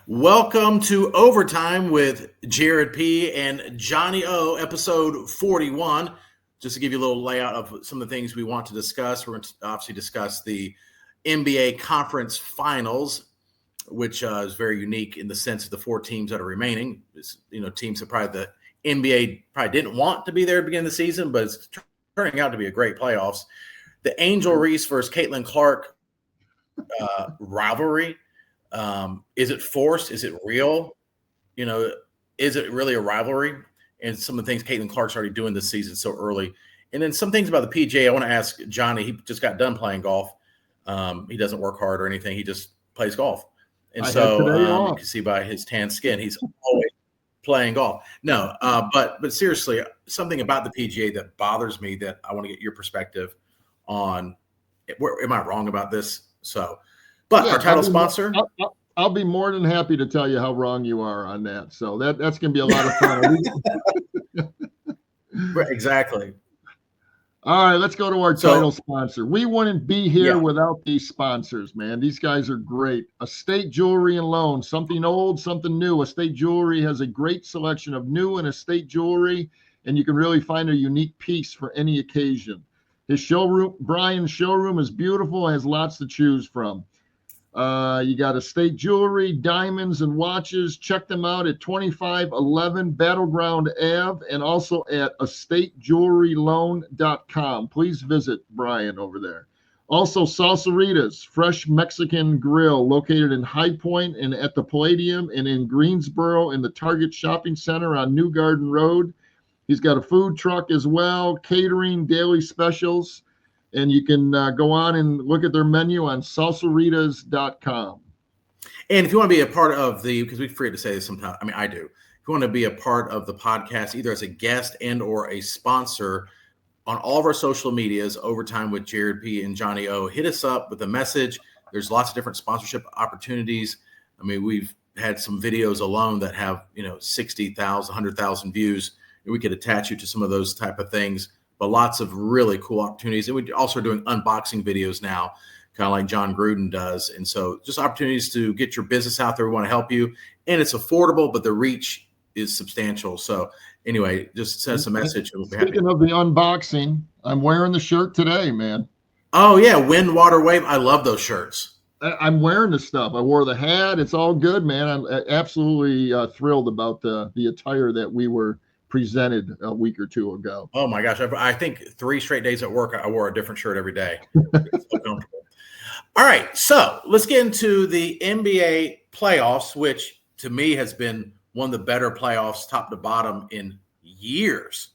Welcome to Overtime with Jared P. and Johnny O, episode 41. Just to give you a little layout of some of the things we want to discuss, we're going to obviously discuss the NBA Conference Finals, which is very unique in the sense of the four teams that are remaining. It's, teams that probably the NBA probably didn't want to be there at the beginning of the season, but it's turning out to be a great playoffs. The Angel Reese versus Caitlin Clark rivalry. Is it forced? Is it real? Is it really a rivalry? And some of the things Caitlin Clark's already doing this season so early. And then some things about the PGA. I want to ask Johnny. He just got done playing golf. He doesn't work hard or anything. He just plays golf. And so you can see by his tan skin, he's always playing golf. No, but seriously, something about the PGA that bothers me that I want to get your perspective on. Am I wrong about this? But our title sponsor. I'll be more than happy to tell you how wrong you are on that. So that's going to be a lot of fun. Exactly. All right, let's go to our title sponsor. We wouldn't be here without these sponsors, man. These guys are great. Estate Jewelry and Loan, something old, something new. Estate Jewelry has a great selection of new and estate jewelry, and you can really find a unique piece for any occasion. His showroom, Brian's showroom, is beautiful, has lots to choose from. You got estate jewelry, diamonds, and watches. Check them out at 2511 Battleground Ave and also at estatejewelryloan.com. Please visit Brian over there. Also, Salsaritas, fresh Mexican grill located in High Point and at the Palladium and in Greensboro in the Target Shopping Center on New Garden Road. He's got a food truck as well, catering, daily specials. And you can go on and look at their menu on salsaritas.com. And if you want to be a part of because we forget to say this sometimes, I do. If you want to be a part of the podcast, either as a guest and or a sponsor on all of our social medias, Overtime with Jared P. and Johnny O, hit us up with a message. There's lots of different sponsorship opportunities. We've had some videos alone that have, 60,000, 100,000 views. And we could attach you to some of those type of things. But lots of really cool opportunities. And we also are doing unboxing videos now, kind of like John Gruden does. And so just opportunities to get your business out there. We want to help you. And it's affordable, but the reach is substantial. So anyway, just send us a message. Speaking of the unboxing, I'm wearing the shirt today, man. Oh, yeah. Wind, water, wave. I love those shirts. I'm wearing the stuff. I wore the hat. It's all good, man. I'm absolutely thrilled about the attire that we were presented a week or two ago. Oh my gosh. I think 3 straight days at work, I wore a different shirt every day. It's so comfortable. All right. So let's get into the NBA playoffs, which to me has been one of the better playoffs top to bottom in years.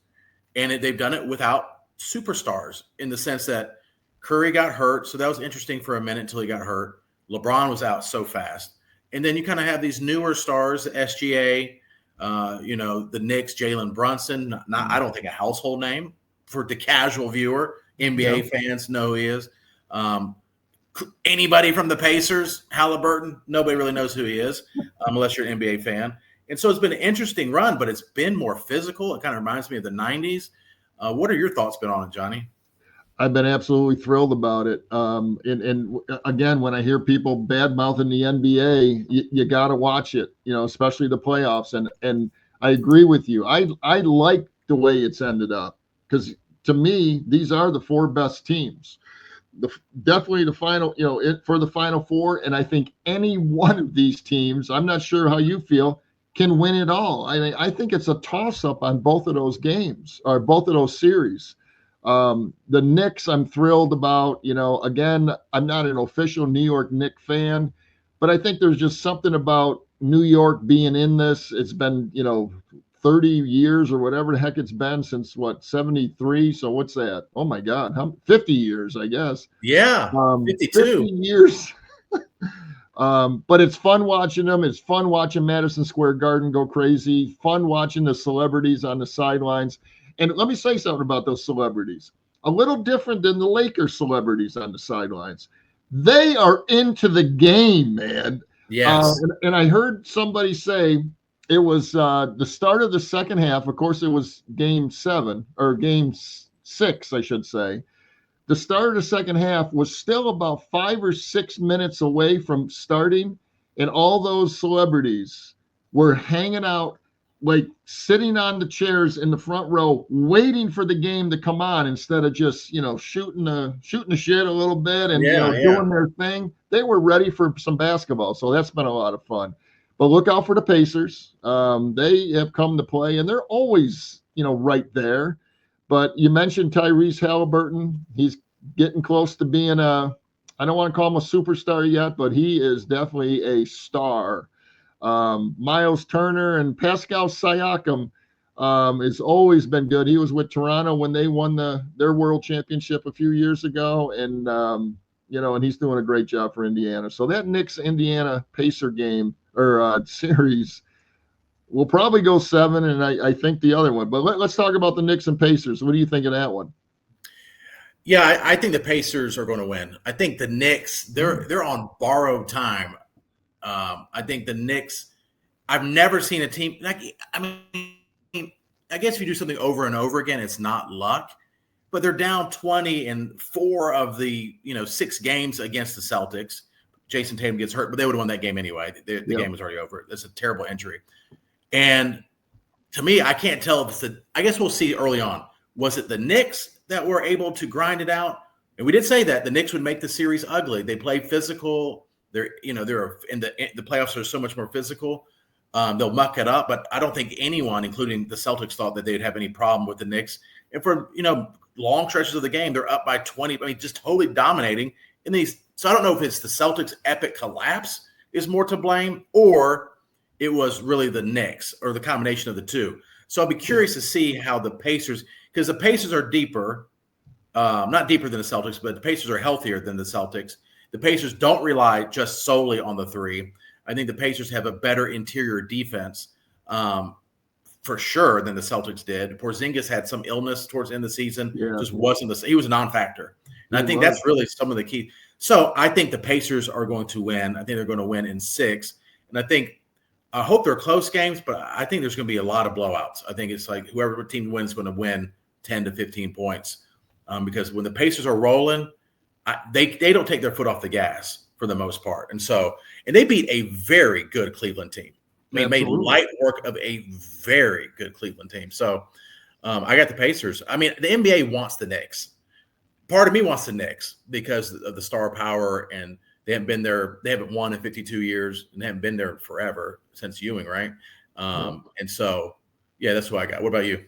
And they've done it without superstars in the sense that Curry got hurt. So that was interesting for a minute until he got hurt. LeBron was out so fast. And then you kind of have these newer stars, the SGA, the Knicks, Jalen Brunson, not I don't think a household name for the casual viewer. NBA fans know who he is. Anybody from the Pacers, Halliburton, nobody really knows who he is unless you're an NBA fan. And so it's been an interesting run, but it's been more physical. It kind of reminds me of the 90s. What are your thoughts been on it, Johnny? I've been absolutely thrilled about it. And again, when I hear people bad mouthing the NBA, you got to watch it, especially the playoffs. And I agree with you. I like the way it's ended up because to me, these are the 4 best teams. Definitely the final, for the Final Four. And I think any one of these teams, I'm not sure how you feel, can win it all. I think it's a toss up on both of those games or both of those series. The Knicks, I'm thrilled about. Again, I'm not an official New York Knicks fan, but I think there's just something about New York being in this. It's been, 30 years or whatever the heck it's been since 73. So what's that? Oh my God, 50 years, I guess. Yeah, 52 50 years. But it's fun watching them. It's fun watching Madison Square Garden go crazy. Fun watching the celebrities on the sidelines. And let me say something about those celebrities. A little different than the Lakers celebrities on the sidelines. They are into the game, man. Yes. And I heard somebody say it was the start of the second half. Of course, it was game 7 or game 6, I should say. The start of the second half was still about 5 or 6 minutes away from starting. and all those celebrities were hanging out, like sitting on the chairs in the front row, waiting for the game to come on instead of just, shooting the shit a little bit and, doing their thing. They were ready for some basketball. So that's been a lot of fun. But look out for the Pacers. They have come to play, and they're always, right there. But you mentioned Tyrese Halliburton. He's getting close to being I don't want to call him a superstar yet, but he is definitely a star. Miles Turner and Pascal Siakam has always been good. He was with Toronto when they won their world championship a few years ago, and and he's doing a great job for Indiana. So that Knicks-Indiana Pacer game or series will probably go 7, and I think the other one. But let's talk about the Knicks and Pacers. What do you think of that one? Yeah, I think the Pacers are going to win. I think the Knicks, they're on borrowed time. I think the Knicks, I've never seen a team I guess if you do something over and over again, it's not luck, but they're down 20 in 4 of the 6 games against the Celtics. Jason Tatum gets hurt, but they would have won that game anyway. The game was already over. It's a terrible injury. And to me, I can't tell if I guess we'll see early on. Was it the Knicks that were able to grind it out? And we did say that the Knicks would make the series ugly. They play physical. They're in the playoffs are so much more physical. They'll muck it up, but I don't think anyone, including the Celtics, thought that they'd have any problem with the Knicks. And for long stretches of the game, they're up by 20. I mean, just totally dominating in these. So I don't know if it's the Celtics' epic collapse is more to blame, or it was really the Knicks, or the combination of the two. So I'll be curious to see how the Pacers, because the Pacers are deeper, not deeper than the Celtics, but the Pacers are healthier than the Celtics. The Pacers don't rely just solely on the three. I think the Pacers have a better interior defense for sure than the Celtics did. Porzingis had some illness towards the end of the season. Just wasn't he was a non-factor. And I think that's really some of the key. So I think the Pacers are going to win. I think they're going to win in 6. And I hope they're close games, but I think there's going to be a lot of blowouts. I think it's like whoever team wins is going to win 10 to 15 points because when the Pacers are rolling, they don't take their foot off the gas for the most part. And they beat a very good Cleveland team. They made light work of a very good Cleveland team. So I got the Pacers. I mean, the NBA wants the Knicks. Part of me wants the Knicks because of the star power, and they haven't been there. They haven't won in 52 years, and they haven't been there forever since Ewing, right? And so, that's what I got. What about you?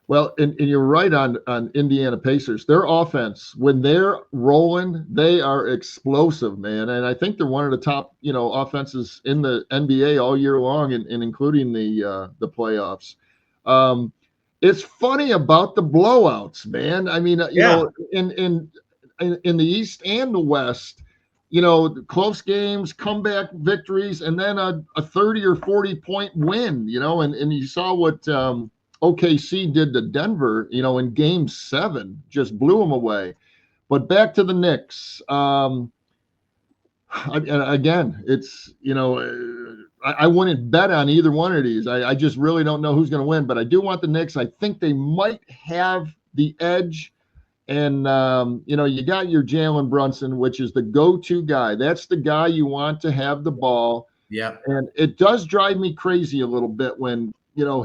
Well, and you're right on Indiana Pacers. Their offense, when they're rolling, they are explosive, man. And I think they're one of the top, offenses in the NBA all year long, and including the playoffs. It's funny about the blowouts, man. I mean, in the East and the West, close games, comeback victories, and then a 30 or 40 point win, and you saw what OKC did to Denver, in game 7, just blew them away. But back to the Knicks. Again, it's, I wouldn't bet on either one of these. I just really don't know who's going to win, but I do want the Knicks. I think they might have the edge. And, you got your Jalen Brunson, which is the go-to guy. That's the guy you want to have the ball. Yeah. And it does drive me crazy a little bit when,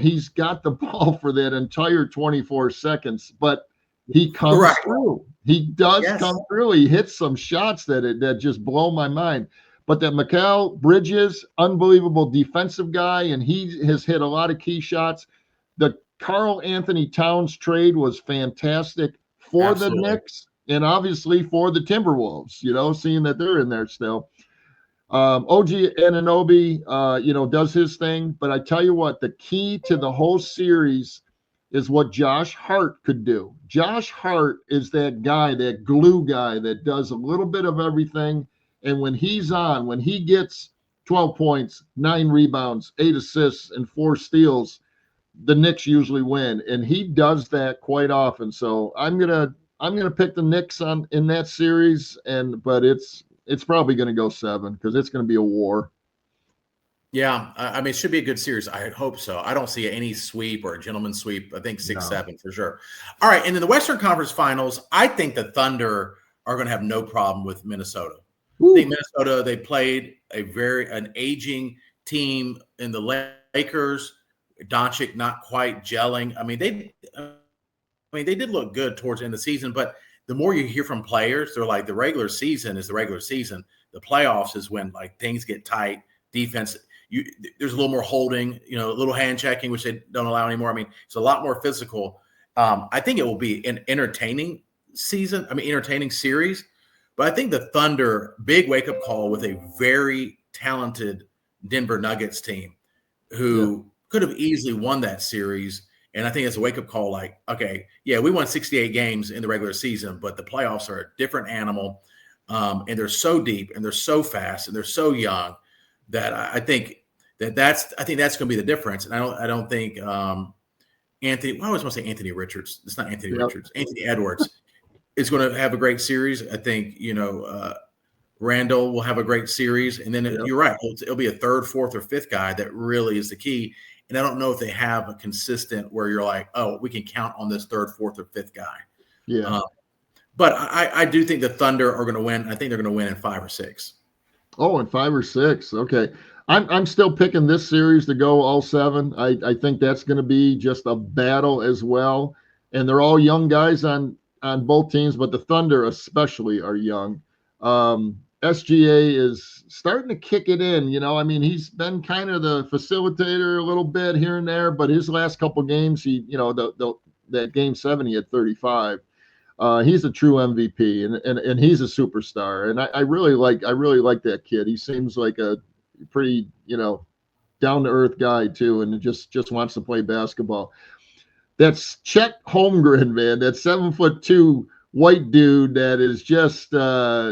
he's got the ball for that entire 24 seconds, but he comes through. He does come through. He hits some shots that just blow my mind. But that Mikal Bridges, unbelievable defensive guy, and he has hit a lot of key shots. The Karl Anthony Towns trade was fantastic for the Knicks and obviously for the Timberwolves, seeing that they're in there still. OG Anunoby, does his thing. But I tell you what, the key to the whole series is what Josh Hart could do. Josh Hart is that guy, that glue guy that does a little bit of everything. And when he's on, when he gets 12 points, 9 rebounds, 8 assists, and 4 steals, the Knicks usually win. And he does that quite often. So I'm gonna pick the Knicks in that series, but it's probably going to go 7 because it's going to be a war. Yeah, I mean, it should be a good series. I hope so. I don't see any sweep or a gentleman's sweep. I think 6-7 for sure. All right, and in the Western Conference Finals, I think the Thunder are going to have no problem with Minnesota. I think Minnesota, they played an aging team in the Lakers. Doncic not quite gelling. They did look good towards the end of the season, but the more you hear from players, they're like, the regular season is the regular season. The playoffs is when like things get tight. Defense, there's a little more holding, a little hand checking, which they don't allow anymore. It's a lot more physical. I think it will be an entertaining entertaining series. But I think the Thunder, big wake up call with a very talented Denver Nuggets team who could have easily won that series. And I think it's a wake up call like, okay, yeah, we won 68 games in the regular season, but the playoffs are a different animal. And they're so deep and they're so fast and they're so young that I think that's going to be the difference. And I don't think Anthony, I always want to say Anthony Richards. It's not Anthony Richards, Anthony Edwards is going to have a great series. I think, Randall will have a great series. And then you're right. It'll be a third, fourth, or fifth guy that really is the key. And I don't know if they have a consistent where you're like, oh, we can count on this third, fourth, or fifth guy. Yeah. But I do think the Thunder are going to win. I think they're going to win in 5 or 6. Oh, in 5 or 6. Okay. I'm still picking this series to go all 7. I think that's going to be just a battle as well. And they're all young guys on both teams, but the Thunder especially are young. SGA is starting to kick it in. He's been kind of the facilitator a little bit here and there, but his last couple games, that game 7, he had 35. He's a true MVP and he's a superstar. And I really like that kid. He seems like a pretty, down to earth guy too. And just wants to play basketball. That's Chet Holmgren, man. That 7'2" white dude that is just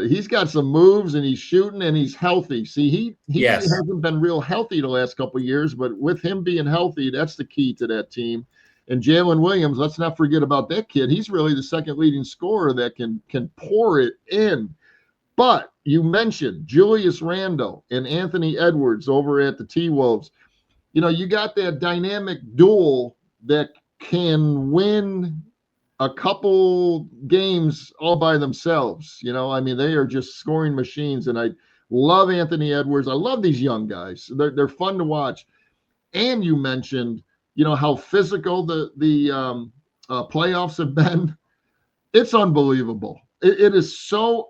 he's got some moves and he's shooting and he's healthy. See, he hasn't been real healthy the last couple of years, but with him being healthy, that's the key to that team. And Jalen Williams, let's not forget about that kid. He's really the second leading scorer that can pour it in. But you mentioned Julius Randle and Anthony Edwards over at the T-Wolves. You got that dynamic duel that can win a couple games all by themselves. They are just scoring machines. And I love Anthony Edwards. I love these young guys. They're fun to watch. And you mentioned, how physical the playoffs have been. It's unbelievable. It is so,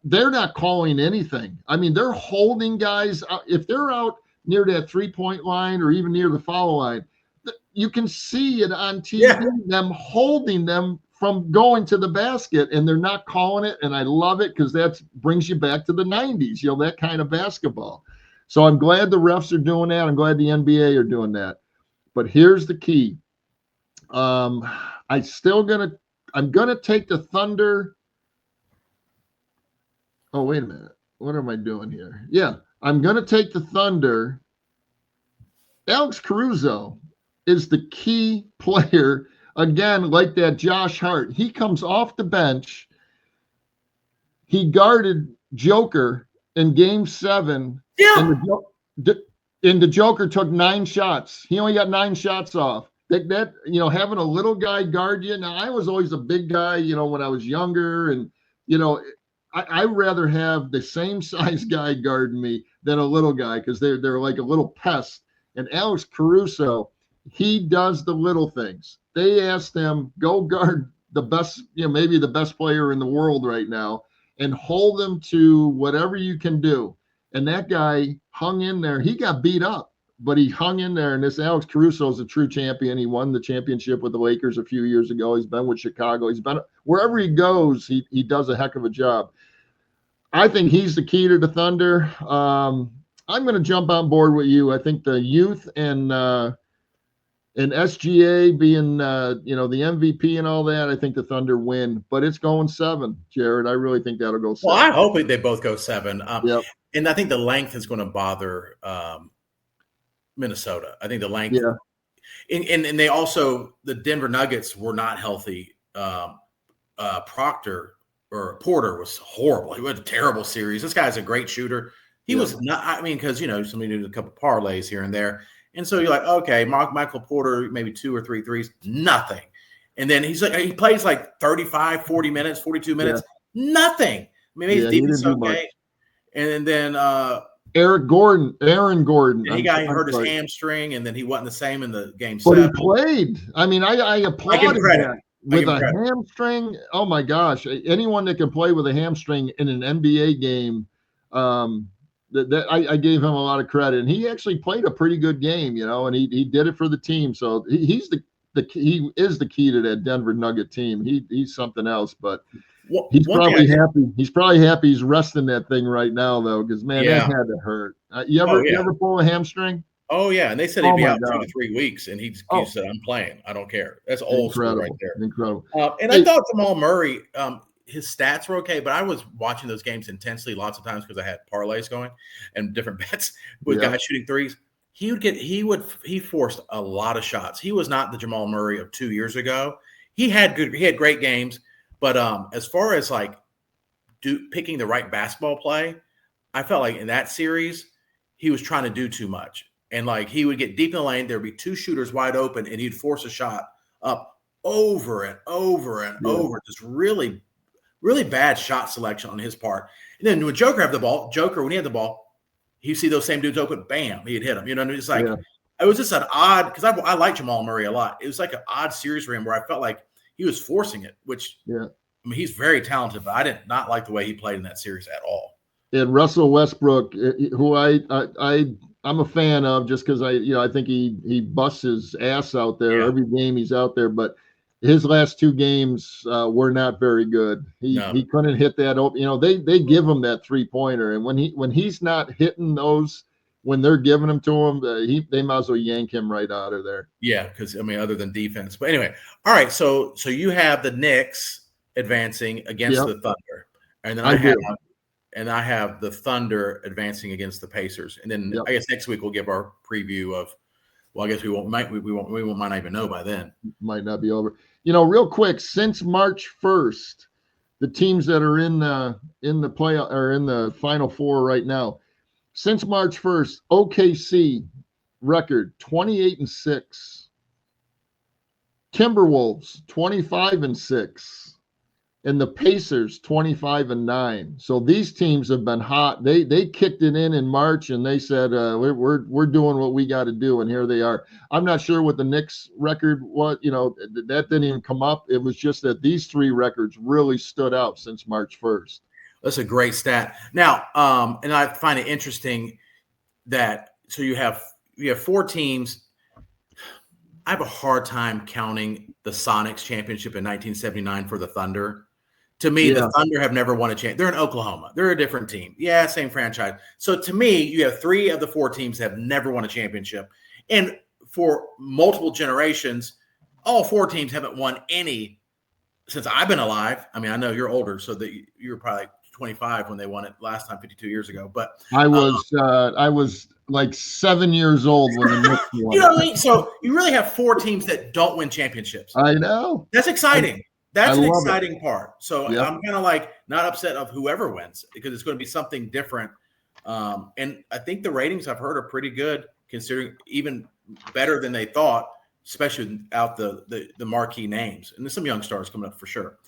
they're not calling anything. They're holding guys. If they're out near that 3-point line or even near the foul line, you can see it on TV, them holding them from going to the basket, and they're not calling it. And I love it because that brings you back to the 90s, that kind of basketball. So I'm glad the refs are doing that. I'm glad the NBA are doing that. But here's the key. I'm going to take the Thunder. Oh, wait a minute. What am I doing here? Yeah, I'm going to take the Thunder. Alex Caruso is the key player. Again, like that Josh Hart. He comes off the bench. He guarded Joker in Game 7. Yeah. And the Joker took 9 shots. He only got 9 shots off. That having a little guy guard you. Now, I was always a big guy, when I was younger. And, I'd rather have the same size guy guarding me than a little guy because they're like a little pest. And Alex Caruso, he does the little things. They asked him, go guard the best, maybe the best player in the world right now and hold them to whatever you can do. And that guy hung in there. He got beat up, but he hung in there. And this Alex Caruso is a true champion. He won the championship with the Lakers a few years ago. He's been with Chicago. He's been wherever he goes, he does a heck of a job. I think he's the key to the Thunder. I'm going to jump on board with you. I think the youth and SGA being, the MVP and all that, I think the Thunder win. But it's going 7, Jared. I really think that'll go 7. Well, I hope they both go 7. Yep. And I think the length is going to bother Minnesota. I think the length. Yeah. And they also, the Denver Nuggets were not healthy. Porter was horrible. He had a terrible series. This guy's a great shooter. He was not, because, somebody did a couple parlays here and there. And so you're like, okay, Michael Porter, maybe 2 or 3 threes, nothing. And then he plays like 35, 40 minutes, 42 minutes, nothing. maybe his he defense didn't is do much. okay. And then Aaron Gordon. he hurt his hamstring, and then he wasn't the same in the game But 7. he played. I mean, I applauded that. With a hamstring, oh my gosh! Anyone that can play with a hamstring in an NBA game, I gave him a lot of credit, and he actually played a pretty good game, and he did it for the team. So he is the key to that Denver Nugget team. He's something else, but he's probably happy. He's probably happy he's resting that thing right now, though, because man, that had to hurt. You ever pull a hamstring? Oh yeah, and they said he'd be out 2 to 3 weeks, and he said, "I'm playing. I don't care." That's old school right there. Incredible. And I thought Jamal Murray, his stats were okay, but I was watching those games intensely lots of times because I had parlays going and different bets with guys shooting threes. He forced a lot of shots. He was not the Jamal Murray of 2 years ago. He had great games, but as far as like picking the right basketball play, I felt like in that series he was trying to do too much. And like he would get deep in the lane, there'd be 2 shooters wide open, and he'd force a shot up over and over and over. Just really, really bad shot selection on his part. And then when Joker had the ball, when he had the ball, you see those same dudes open, bam, he'd hit them. You know what I mean? It's like it was just an odd, because I like Jamal Murray a lot. It was like an odd series for him where I felt like he was forcing it, which I mean, he's very talented, but I did not like the way he played in that series at all. And Russell Westbrook, who I'm a fan of, just because I think he busts his ass out there every game he's out there, but his last 2 games were not very good. He couldn't hit that open. They give him that 3-pointer, and when he's not hitting those when they're giving them to him, they might as well yank him right out of there. Yeah, because I mean, other than defense. But anyway, all right. So you have the Knicks advancing against the Thunder, and then I have the Thunder advancing against the Pacers. And then I guess next week we'll give our preview of. Well, I guess we might not even know by then. Might not be over. Real quick, since March 1st, the teams that are in the play or in the Final Four right now, since March 1st, OKC record 28-6, Timberwolves 25-6. And the Pacers 25-9. So these teams have been hot. They kicked it in March, and they said we're doing what we got to do, and here they are. I'm not sure what the Knicks record was. That didn't even come up. It was just that these 3 records really stood out since March 1st. That's a great stat. Now, and I find it interesting that so you have 4 teams. I have a hard time counting the Sonics championship in 1979 for the Thunder. To me, the Thunder have never won a championship. They're in Oklahoma. They're a different team. Yeah, same franchise. So to me, you have 3 of the 4 teams that have never won a championship. And for multiple generations, all 4 teams haven't won any since I've been alive. I mean, I know you're older, so that you're probably 25 when they won it last time, 52 years ago. But I was like 7 years old when the Knicks won. You know what I mean? So you really have 4 teams that don't win championships. I know. That's exciting. That's an exciting part. So I'm kind of like not upset of whoever wins because it's going to be something different. And I think the ratings I've heard are pretty good, considering even better than they thought, especially out the marquee names. And there's some young stars coming up for sure.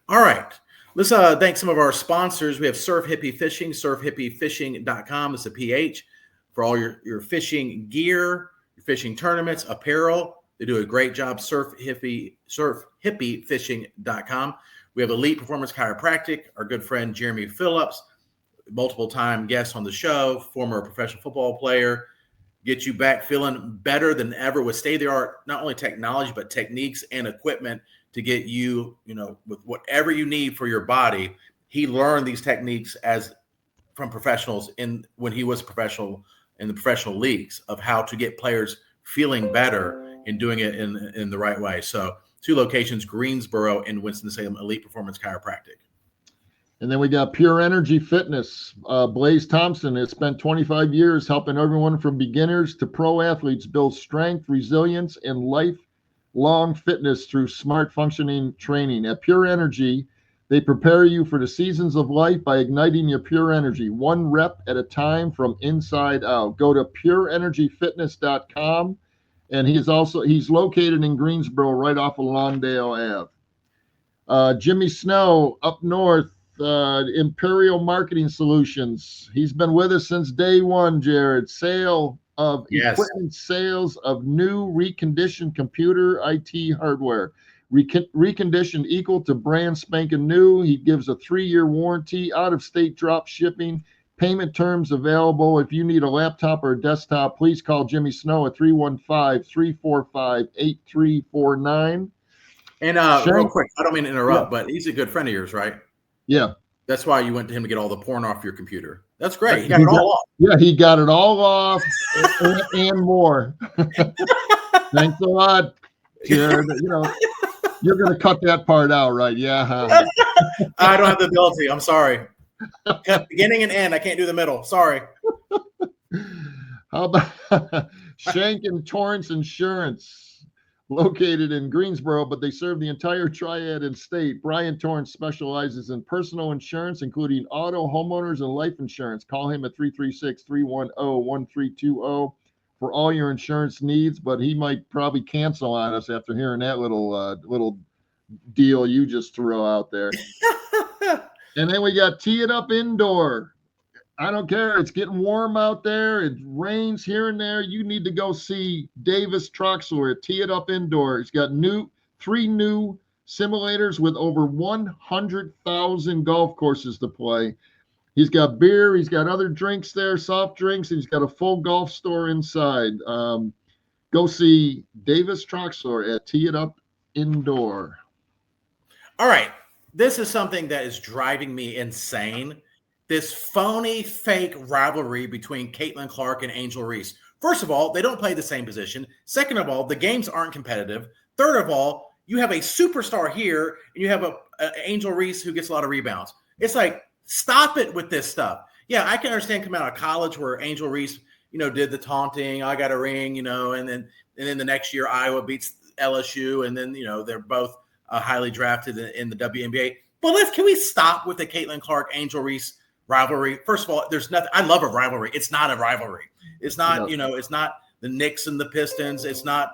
All right. Let's thank some of our sponsors. We have Surf Hippie Fishing, surfhippiefishing.com. It's a PH for all your fishing gear, your fishing tournaments, apparel. They do a great job. Surfhippiefishing.com. We have Elite Performance Chiropractic, our good friend Jeremy Phillips, multiple time guest on the show, former professional football player, get you back feeling better than ever with state-of-the-art, not only technology, but techniques and equipment to get you, with whatever you need for your body. He learned these techniques from professionals when he was a professional in the professional leagues of how to get players feeling better and doing it in the right way. So 2 locations, Greensboro and Winston-Salem, Elite Performance Chiropractic. And then we got Pure Energy Fitness. Blaze Thompson has spent 25 years helping everyone from beginners to pro athletes build strength, resilience, and lifelong fitness through smart functioning training. At Pure Energy, they prepare you for the seasons of life by igniting your pure energy, 1 rep at a time from inside out. Go to pureenergyfitness.com. And he's located in Greensboro, right off of Lawndale Ave. Jimmy Snow up north, Imperial Marketing Solutions. He's been with us since day one, Jared. Sale of equipment, sales of new reconditioned computer IT hardware. Reconditioned equal to brand spanking new. He gives a 3-year warranty, out-of-state drop shipping. Payment terms available. If you need a laptop or a desktop, please call Jimmy Snow at 315-345-8349. And real quick, I don't mean to interrupt, but he's a good friend of yours, right? Yeah. That's why you went to him to get all the porn off your computer. That's great. He got it all off. Yeah, he got it all off and more. Thanks a lot, Jared. You're going to cut that part out, right? Yeah. I don't have the ability. I'm sorry. Cut beginning and end. I can't do the middle. Sorry. How about Shank and Torrance Insurance? Located in Greensboro, but they serve the entire Triad and state. Brian Torrance specializes in personal insurance, including auto, homeowners, and life insurance. Call him at 336-310-1320 for all your insurance needs, but he might probably cancel on us after hearing that little deal you just threw out there. And then we got Tee It Up Indoor. I don't care. It's getting warm out there. It rains here and there. You need to go see Davis Troxler at Tee It Up Indoor. He's got 3 new simulators with over 100,000 golf courses to play. He's got beer. He's got other drinks there, soft drinks. He's got a full golf store inside. Go see Davis Troxler at Tee It Up Indoor. All right. This is something that is driving me insane. This phony, fake rivalry between Caitlin Clark and Angel Reese. First of all, they don't play the same position. Second of all, the games aren't competitive. Third of all, you have a superstar here, and you have a Angel Reese who gets a lot of rebounds. It's like, stop it with this stuff. Yeah, I can understand coming out of college where Angel Reese, did the taunting, I got a ring, and then the next year Iowa beats LSU, and then they're both highly drafted in the WNBA. But can we stop with the Caitlin Clark Angel Reese rivalry? First of all, there's nothing. I love a rivalry. It's not a rivalry. It's not, it's not the Knicks and the Pistons. It's not,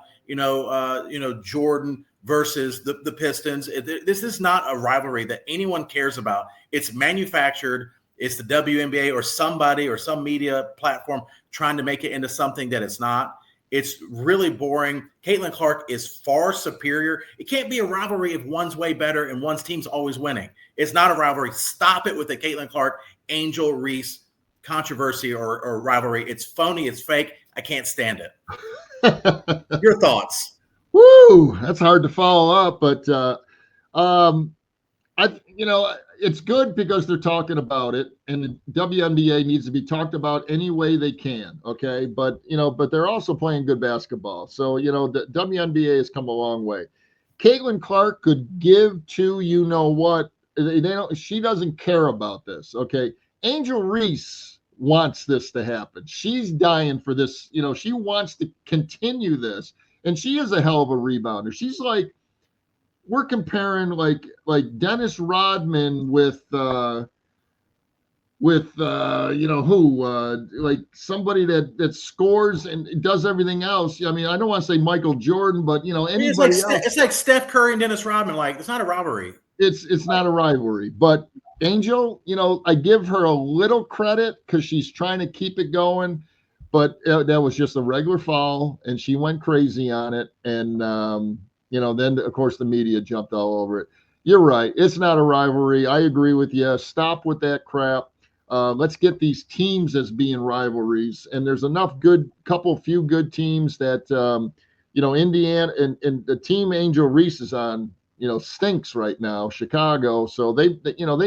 Jordan versus the Pistons. This is not a rivalry that anyone cares about. It's manufactured. It's the WNBA or somebody or some media platform trying to make it into something that it's not. It's really boring. Caitlin Clark is far superior. It can't be a rivalry if one's way better and one's team's always winning. It's not a rivalry. Stop it with the Caitlin Clark, Angel Reese controversy or rivalry. It's phony. It's fake. I can't stand it. Your thoughts? Woo! That's hard to follow up, but it's good because they're talking about it, and the WNBA needs to be talked about any way they can. Okay, but they're also playing good basketball. So the WNBA has come a long way. Caitlin Clark could give to what. They don't. She doesn't care about this. Okay, Angel Reese wants this to happen. She's dying for this. She wants to continue this, and she is a hell of a rebounder. She's like, we're comparing like Dennis Rodman with like somebody that scores and does everything else. I mean, I don't want to say Michael Jordan, but anybody else. It's like Steph Curry and Dennis Rodman. Like, it's not a rivalry. It's not a rivalry, but Angel, I give her a little credit because she's trying to keep it going, but that was just a regular foul, and she went crazy on it, and then of course the media jumped all over it. You're right, it's not a rivalry. I agree with you. Stop with that crap. Let's get these teams as being rivalries, and there's enough few good teams that Indiana and the team Angel Reese is on. Stinks right now, Chicago. So they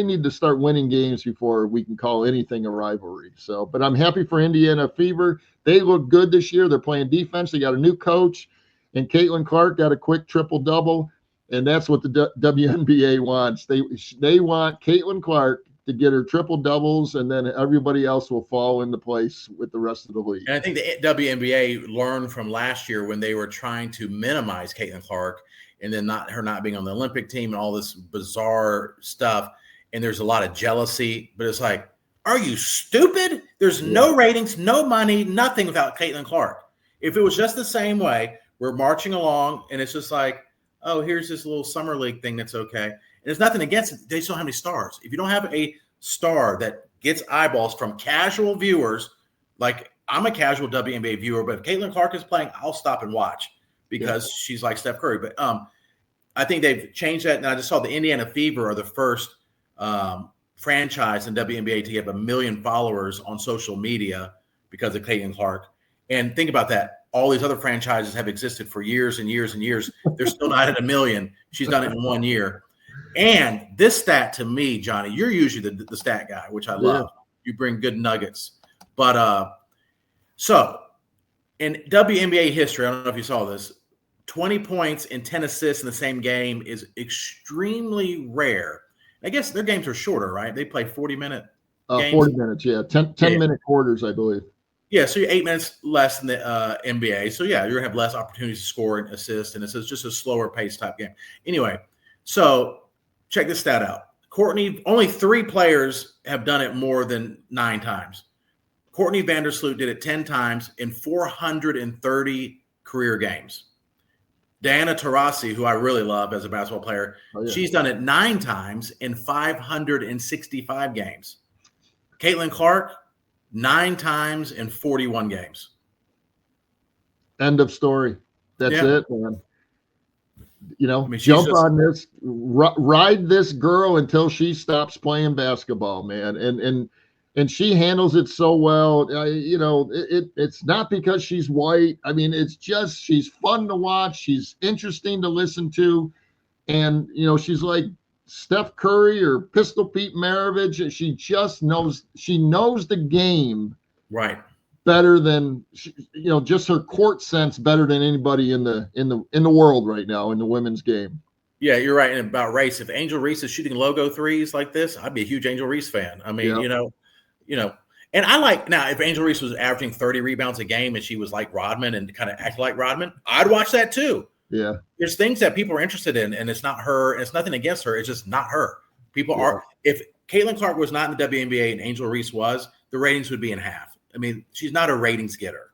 need to start winning games before we can call anything a rivalry. So, but I'm happy for Indiana Fever. They look good this year. They're playing defense. They got a new coach, and Caitlin Clark got a quick triple-double, and that's what the WNBA wants. They want Caitlin Clark to get her triple-doubles, and then everybody else will fall into place with the rest of the league. And I think the WNBA learned from last year when they were trying to minimize Caitlin Clark, and then her not being on the Olympic team and all this bizarre stuff. And there's a lot of jealousy, but it's like, are you stupid? There's no ratings, no money, nothing without Caitlin Clark. If it was just the same way, we're marching along and it's just like, oh, here's this little summer league thing that's okay. there's nothing against it. They just don't have any stars. If you don't have a star that gets eyeballs from casual viewers, like I'm a casual WNBA viewer, but if Caitlin Clark is playing, I'll stop and watch because she's like Steph Curry. But I think they've changed that. And I just saw the Indiana Fever are the first franchise in WNBA to get 1 million followers on social media because of Caitlin Clark. And think about that. All these other franchises have existed for years and years and years. They're still not at 1 million. She's done it in 1 year. And this stat to me, Johnny, you're usually the stat guy, which I love. You bring good nuggets. But so in WNBA history, I don't know if you saw this, 20 points and 10 assists in the same game is extremely rare. I guess their games are shorter, right? They play 40-minute games. 40 minutes, 10-minute quarters, I believe. Yeah, so you're 8 minutes less than the NBA. So, yeah, you're going to have less opportunities to score and assist, and it's just a slower pace type game. Anyway, so check this stat out. Courtney, only 3 players have done it more than 9 times. Courtney Vandersloot did it 10 times in 430 career games. Diana Taurasi, who I really love as a basketball player, she's done it 9 times in 565 games. Caitlin Clark, 9 times in 41 games. End of story. That's it, man. You know, jump on this, ride this girl until she stops playing basketball, man. And she handles it so well. You know, it's not because she's white. I mean, it's just she's fun to watch. She's interesting to listen to. And, you know, she's like Steph Curry or Pistol Pete Maravich. She just knows the game better than, you know, just her court sense better than anybody in the world right now in the women's game. Yeah, you're right. And about Reese, if Angel Reese is shooting logo threes like this, I'd be a huge Angel Reese fan. I mean, you know, and I like now if Angel Reese was averaging 30 rebounds a game and she was like Rodman and kind of acted like Rodman, I'd watch that too. Yeah. There's things that people are interested in, and it's not her. And it's nothing against her. It's just not her. People are. If Caitlin Clark was not in the WNBA and Angel Reese was, the ratings would be in half. I mean, she's not a ratings getter.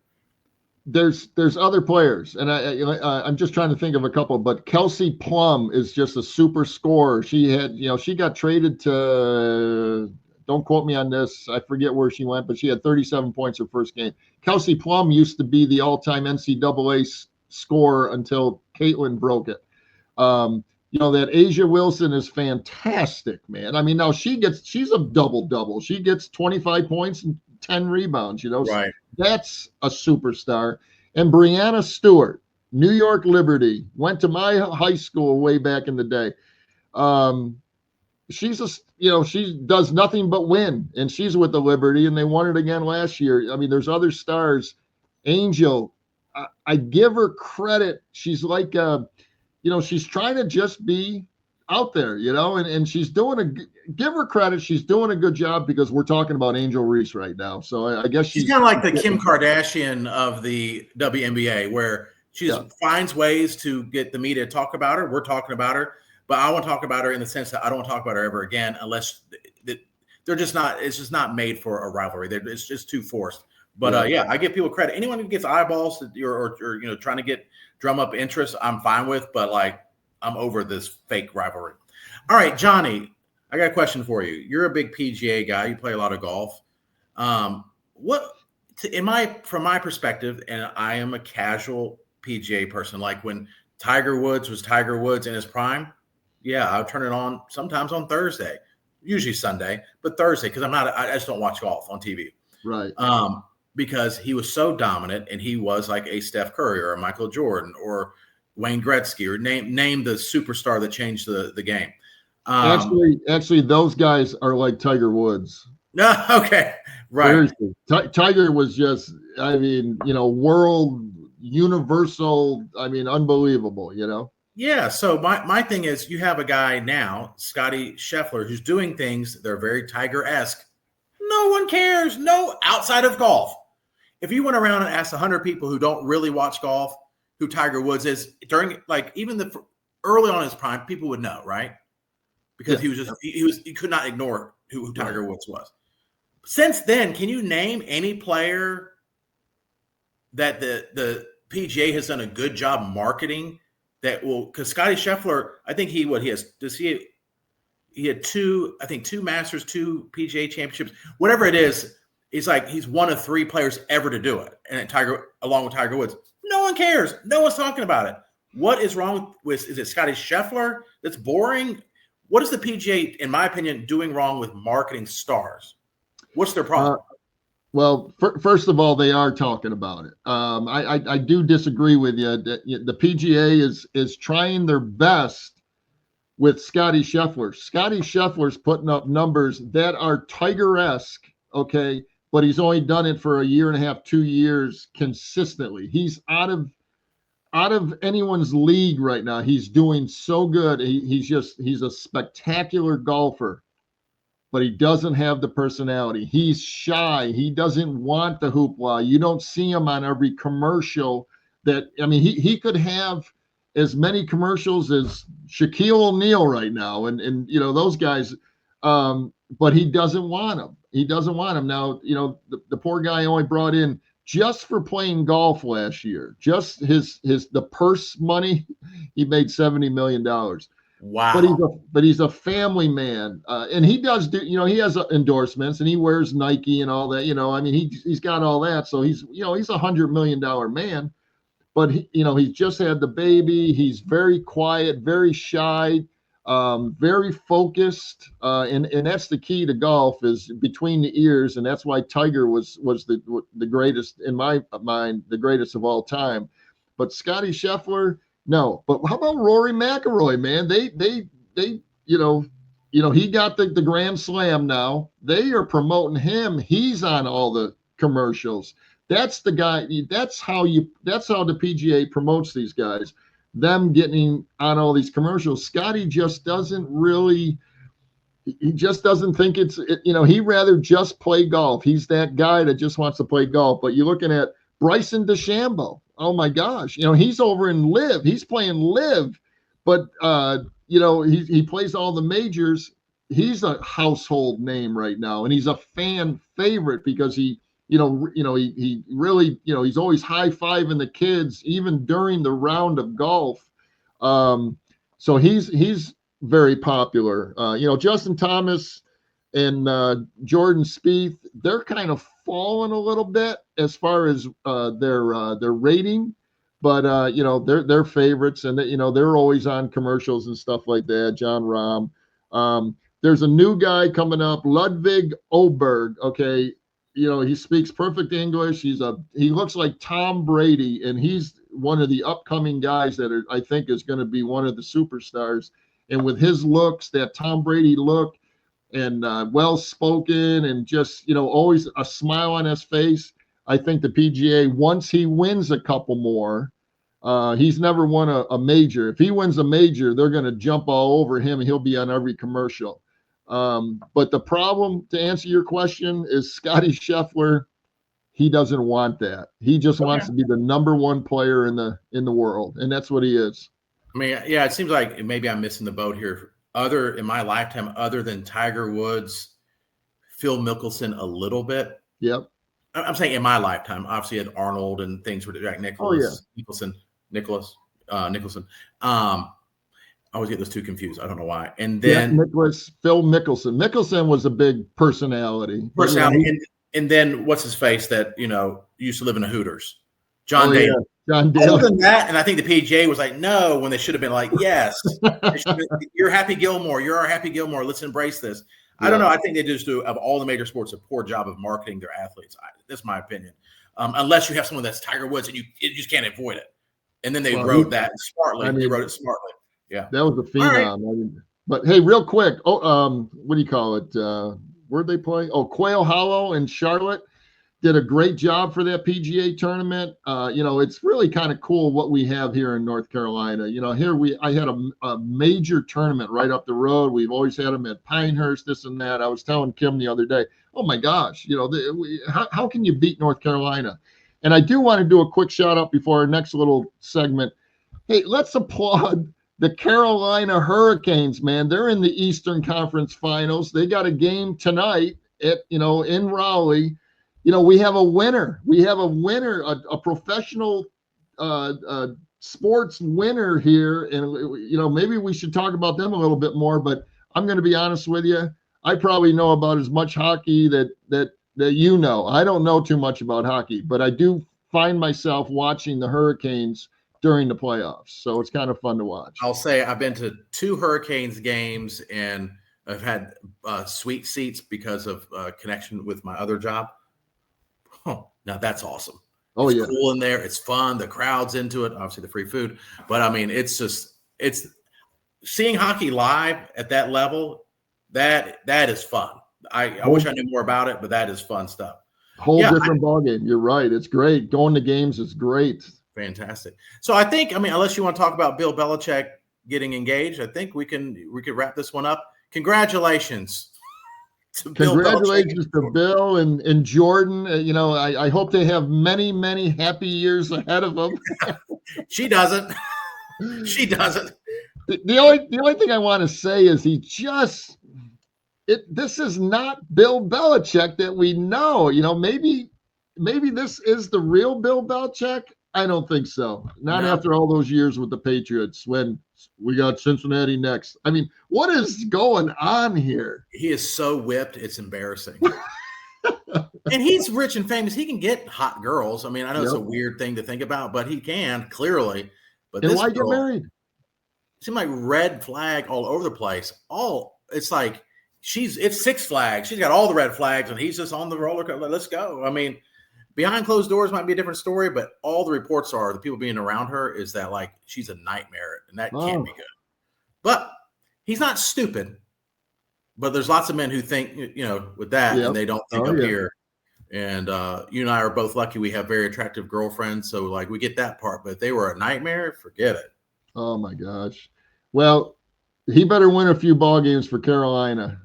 There's other players, and I'm just trying to think of a couple. But Kelsey Plum is just a super scorer. She got traded to. Don't quote me on this. I forget where she went, but she had 37 points her first game. Kelsey Plum used to be the all-time NCAA scorer until Caitlin broke it. You know, that Asia Wilson is fantastic, man. I mean, now she's a double-double. She gets 25 points and 10 rebounds, you know. Right. That's a superstar. And Brianna Stewart, New York Liberty, went to my high school way back in the day. She does nothing but win, and she's with the Liberty, and they won it again last year. I mean, there's other stars. Angel, I give her credit. She's like, she's trying to just be out there, you know, and she's give her credit. She's doing a good job because we're talking about Angel Reese right now. So I guess she's kind of like the Kim Kardashian of the WNBA, where she finds ways to get the media to talk about her. We're talking about her. But I want to talk about her in the sense that I don't want to talk about her ever again unless they're just not. It's just not made for a rivalry. It's just too forced. But I give people credit. Anyone who gets eyeballs or trying to drum up interest, I'm fine with. But like, I'm over this fake rivalry. All right, Johnny, I got a question for you. You're a big PGA guy. You play a lot of golf. From my perspective, and I am a casual PGA person. Like when Tiger Woods was Tiger Woods in his prime. Yeah, I'll turn it on sometimes on Thursday, usually Sunday, but Thursday because I just don't watch golf on TV. Right. Because he was so dominant and he was like a Steph Curry or a Michael Jordan or Wayne Gretzky or name the superstar that changed the game. Actually, those guys are like Tiger Woods. No, okay, right. Tiger was just, I mean, world universal. I mean, unbelievable. Yeah, so my thing is you have a guy now, Scotty Scheffler, who's doing things that are very Tiger-esque. No one cares. No, outside of golf. If you went around and asked 100 people who don't really watch golf who Tiger Woods is during even early on in his prime, people would know, right? Because he could not ignore who Tiger Woods was. Since then, can you name any player that the PGA has done a good job marketing? That will, because Scotty Scheffler, I think he has he had two Masters, two PGA championships, whatever it is. He's one of 3 players ever to do it, and along with Tiger Woods. No one cares. No one's talking about it. What is wrong with? Is it Scotty Scheffler that's boring? What is the PGA, in my opinion, doing wrong with marketing stars? What's their problem? Well, first of all, they are talking about it. I do disagree with you. The PGA is trying their best with Scotty Scheffler. Scotty Scheffler's putting up numbers that are Tiger-esque, okay, but he's only done it for a year and a half, 2 years consistently. He's out of anyone's league right now. He's doing so good. He's a spectacular golfer, but he doesn't have the personality. He's shy. He doesn't want the hoopla. You don't see him on every commercial. He could have as many commercials as Shaquille O'Neal right now, and those guys, but he doesn't want them. He doesn't want them. Now, the poor guy only brought in, just for playing golf last year, just the purse money, he made $70 million. Wow. But he's a family man, and he does do, he has endorsements, and he wears Nike and all that. He's got all that, so he's $100 million man. But he's just had the baby. He's very quiet, very shy, very focused, and that's the key to golf, is between the ears, and that's why Tiger was the greatest, in my mind, the greatest of all time. But Scotty Scheffler, no. But how about Rory McIlroy, man? They he got the Grand Slam now. They are promoting him. He's on all the commercials. That's the guy. That's how the PGA promotes these guys. Them getting on all these commercials. Scotty just doesn't really. He just doesn't think he'd rather just play golf. He's that guy that just wants to play golf. But you're looking at Bryson DeChambeau. Oh my gosh. He's over in Live. He's playing Live, but he plays all the majors. He's a household name right now, and he's a fan favorite because he really, he's always high-fiving the kids, even during the round of golf. So he's very popular. Justin Thomas and Jordan Spieth, they're kind of fallen a little bit as far as their rating, but they're favorites, and they're always on commercials and stuff like that. John Rahm. There's a new guy coming up, Ludwig Oberg. Okay. He speaks perfect English. He looks like Tom Brady, and he's one of the upcoming guys that I think is going to be one of the superstars. And with his looks, that Tom Brady look, and well-spoken, and just, always a smile on his face, I think the PGA, once he wins a couple more, he's never won a major. If he wins a major, they're going to jump all over him, and he'll be on every commercial. But the problem, to answer your question, is Scotty Scheffler. He doesn't want that. He just wants to be the number 1 player in the world, and that's what he is. I mean, yeah, it seems like maybe I'm missing the boat here. In my lifetime, other than Tiger Woods, Phil Mickelson a little bit. Yep. I'm saying in my lifetime. Obviously, had Arnold and things with Jack Nicklaus, Nicholson. I always get those two confused. I don't know why. And then Phil Mickelson. Mickelson was a big personality. And then what's his face that used to live in a Hooters, John Daly. Yeah. John Daly. Other than that, and I think the PGA was like, no, when they should have been like, yes. You're Happy Gilmore. You're our Happy Gilmore. Let's embrace this. I don't know. I think they just do, of all the major sports, a poor job of marketing their athletes. That's my opinion. Unless you have someone that's Tiger Woods and you just can't avoid it. And then they wrote that smartly. They wrote it smartly. Yeah. That was a phenom. Right. But hey, real quick. What do you call it? Where'd they play? Quail Hollow in Charlotte. Did a great job for that PGA tournament. It's really kind of cool what we have here in North Carolina. I had a major tournament right up the road. We've always had them at Pinehurst, this and that. I was telling Kim the other day, oh my gosh, how can you beat North Carolina? And I do want to do a quick shout out before our next little segment. Hey, let's applaud the Carolina Hurricanes, man. They're in the Eastern Conference Finals. They got a game tonight in Raleigh. We have a winner. We have a winner, a professional sports winner here. And, maybe we should talk about them a little bit more. But I'm going to be honest with you. I probably know about as much hockey that you know. I don't know too much about hockey, but I do find myself watching the Hurricanes during the playoffs. So it's kind of fun to watch. I'll say I've been to 2 Hurricanes games, and I've had sweet seats because of connection with my other job. Oh, now that's awesome. Oh, it's yeah. Cool in there. It's fun. The crowd's into it. Obviously, the free food. But, I mean, it's seeing hockey live at that level, that is fun. I wish I knew more about it, but that is fun stuff. Whole different ballgame. You're right. It's great. Going to games is great. Fantastic. So I think, I mean, unless you want to talk about Bill Belichick getting engaged, I think we could wrap this one up. Congratulations. Congratulations to Bill and Jordan. You know, I hope they have many, many happy years ahead of them. She doesn't. She doesn't. The only thing I want to say is this is not Bill Belichick that we know. You know, maybe this is the real Bill Belichick. I don't think so. Not after all those years with the Patriots when we got Cincinnati next. I mean, what is going on here? He is so whipped. It's embarrassing. And he's rich and famous. He can get hot girls. I mean, I know it's a weird thing to think about, but he can clearly. But and why get married? Seemed like red flag all over the place. It's like it's Six Flags. She's got all the red flags, and he's just on the roller coaster. Let's go. I mean, behind closed doors might be a different story, but all the reports are the people being around her is that like she's a nightmare, and that can't be good. But he's not stupid. But there's lots of men who think, you know, with that, and they don't think up here. And you and I are both lucky we have very attractive girlfriends, so like we get that part. But if they were a nightmare, forget it. Oh my gosh. Well, he better win a few ball games for Carolina.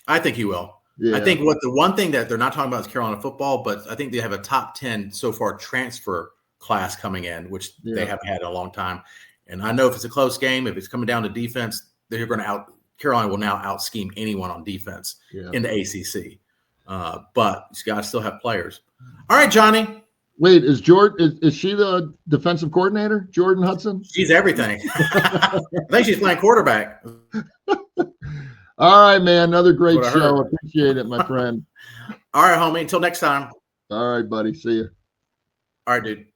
I think he will. Yeah. I think the one thing that they're not talking about is Carolina football, but I think they have a top 10 so far transfer class coming in, which they haven't had in a long time. And I know if it's a close game, if it's coming down to defense, Carolina will now out scheme anyone on defense in the ACC. But you got to still have players. All right, Johnny. Wait, is she the defensive coordinator, Jordan Hudson? She's everything. I think she's playing quarterback. All right, man. Another great show. Appreciate it, my friend. All right, homie. Until next time. All right, buddy. See you. All right, dude.